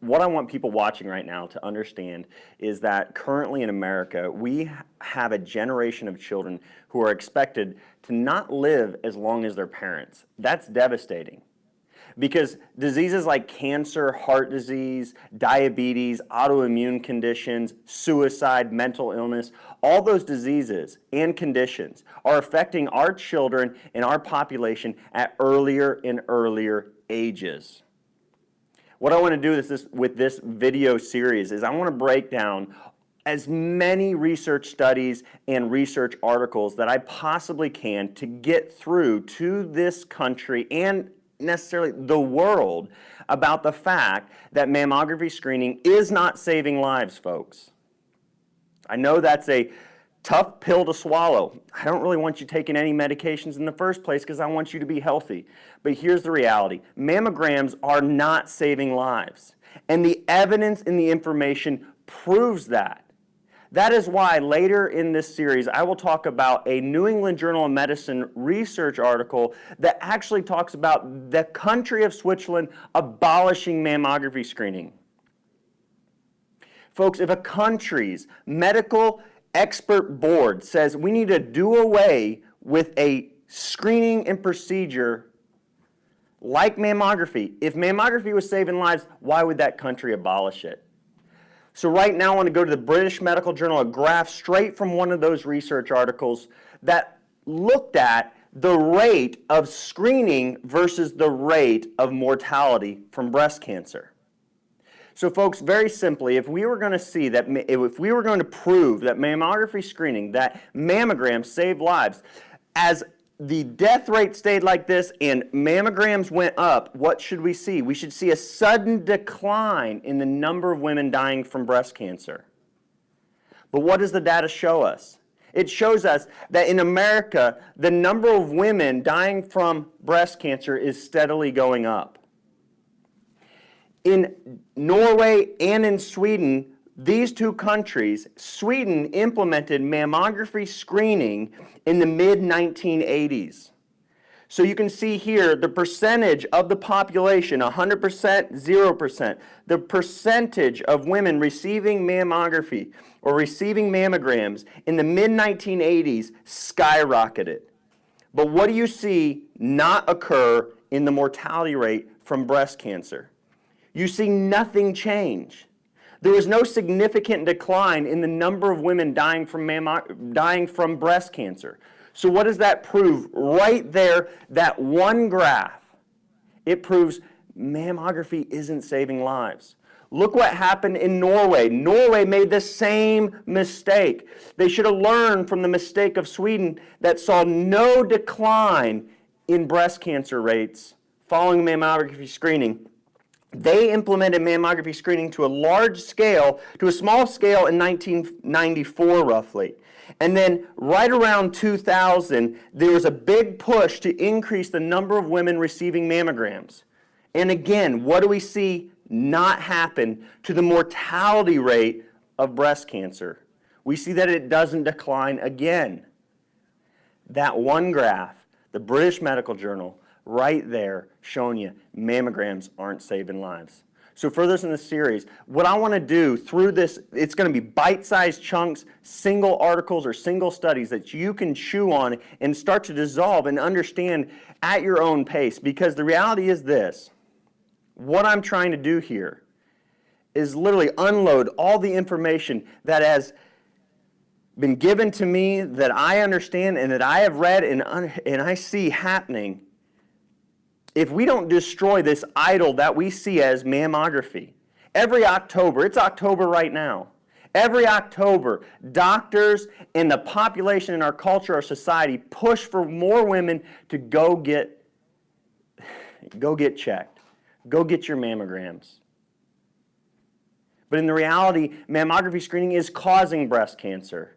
what I want people watching right now to understand is that currently in America, we have a generation of children who are expected to not live as long as their parents. That's devastating. Because diseases like cancer, heart disease, diabetes, autoimmune conditions, suicide, mental illness, all those diseases and conditions are affecting our children and our population at earlier and earlier ages. What I want to do with this video series is I want to break down as many research studies and research articles that I possibly can to get through to this country and necessarily the world about the fact that mammography screening is not saving lives, folks. I know that's a tough pill to swallow. I don't really want you taking any medications in the first place because I want you to be healthy. But here's the reality. Mammograms are not saving lives. And the evidence and the information proves that. That is why later in this series, I will talk about a New England Journal of Medicine research article that actually talks about the country of Switzerland abolishing mammography screening. Folks, if a country's medical expert board says we need to do away with a screening and procedure like mammography, if mammography was saving lives, why would that country abolish it? So right now I want to go to the British Medical Journal, a graph straight from one of those research articles that looked at the rate of screening versus the rate of mortality from breast cancer. So folks, very simply, if we were going to see that, if we were going to prove that mammography screening, that mammograms save lives, as the death rate stayed like this and mammograms went up, what should we see? We should see a sudden decline in the number of women dying from breast cancer. But what does the data show us? It shows us that in America, the number of women dying from breast cancer is steadily going up. In Norway and in Sweden, these two countries, Sweden implemented mammography screening in the mid-1980s. So you can see here the percentage of the population, 100%, 0%. The percentage of women receiving mammography or receiving mammograms in the mid-1980s skyrocketed. But what do you see not occur in the mortality rate from breast cancer? You see nothing change. There was no significant decline in the number of women dying from breast cancer. So what does that prove? Right there, that one graph, it proves mammography isn't saving lives. Look what happened in Norway. Norway made the same mistake. They should have learned from the mistake of Sweden that saw no decline in breast cancer rates following mammography screening. They implemented mammography screening to a small scale in 1994 roughly. And then right around 2000, there was a big push to increase the number of women receiving mammograms. And again, what do we see not happen to the mortality rate of breast cancer? We see that it doesn't decline again. That one graph, the British Medical Journal, right there showing you mammograms aren't saving lives. So for this in the series, what I want to do through this, it's going to be bite-sized chunks, single articles or single studies that you can chew on and start to dissolve and understand at your own pace. Because the reality is this, what I'm trying to do here is literally unload all the information that has been given to me, that I understand and that I have read and I see happening. If we don't destroy this idol that we see as mammography, every October, it's October right now, every October, doctors and the population in our culture, our society, push for more women to go get checked, go get your mammograms. But in the reality, mammography screening is causing breast cancer.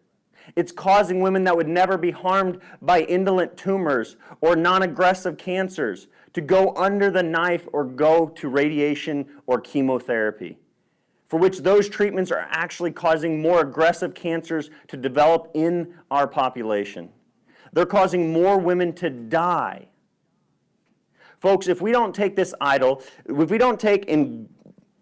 It's causing women that would never be harmed by indolent tumors or non-aggressive cancers to go under the knife or go to radiation or chemotherapy, for which those treatments are actually causing more aggressive cancers to develop in our population. They're causing more women to die. Folks, if we don't take this idol, if we don't take and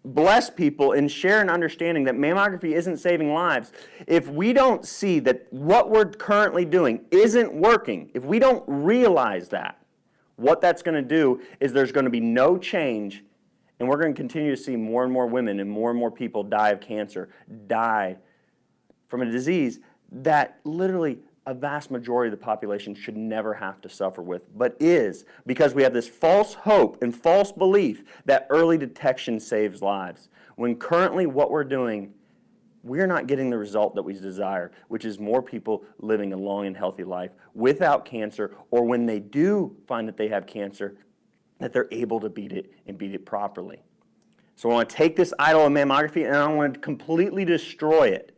bless people and share an understanding that mammography isn't saving lives, if we don't see that what we're currently doing isn't working, if we don't realize that, what that's going to do is there's going to be no change, and we're going to continue to see more and more people die of cancer, die from a disease that literally a vast majority of the population should never have to suffer with, but is, because we have this false hope and false belief that early detection saves lives, when currently what we're doing, we're not getting the result that we desire, which is more people living a long and healthy life without cancer, or when they do find that they have cancer, that they're able to beat it and beat it properly. So I want to take this idol of mammography and I want to completely destroy it.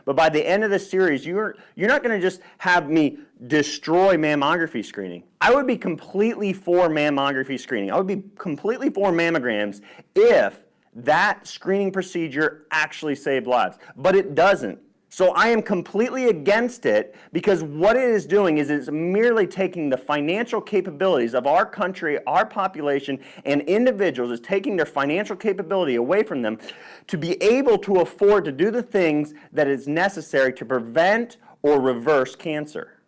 But by the end of the series, you're not going to just have me destroy mammography screening. I would be completely for mammography screening. I would be completely for mammograms if that screening procedure actually saved lives. But it doesn't. So I am completely against it, because what it is doing is it's merely taking the financial capabilities of our country, our population, and individuals, is taking their financial capability away from them to be able to afford to do the things that is necessary to prevent or reverse cancer.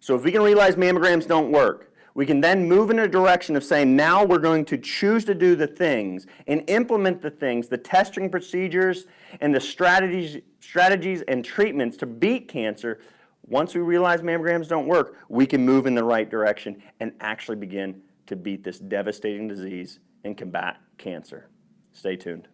So if we can realize mammograms don't work, we can then move in a direction of saying, now we're going to choose to do the things and implement the things, the testing procedures and the strategies and treatments to beat cancer. Once we realize mammograms don't work, we can move in the right direction and actually begin to beat this devastating disease and combat cancer. Stay tuned.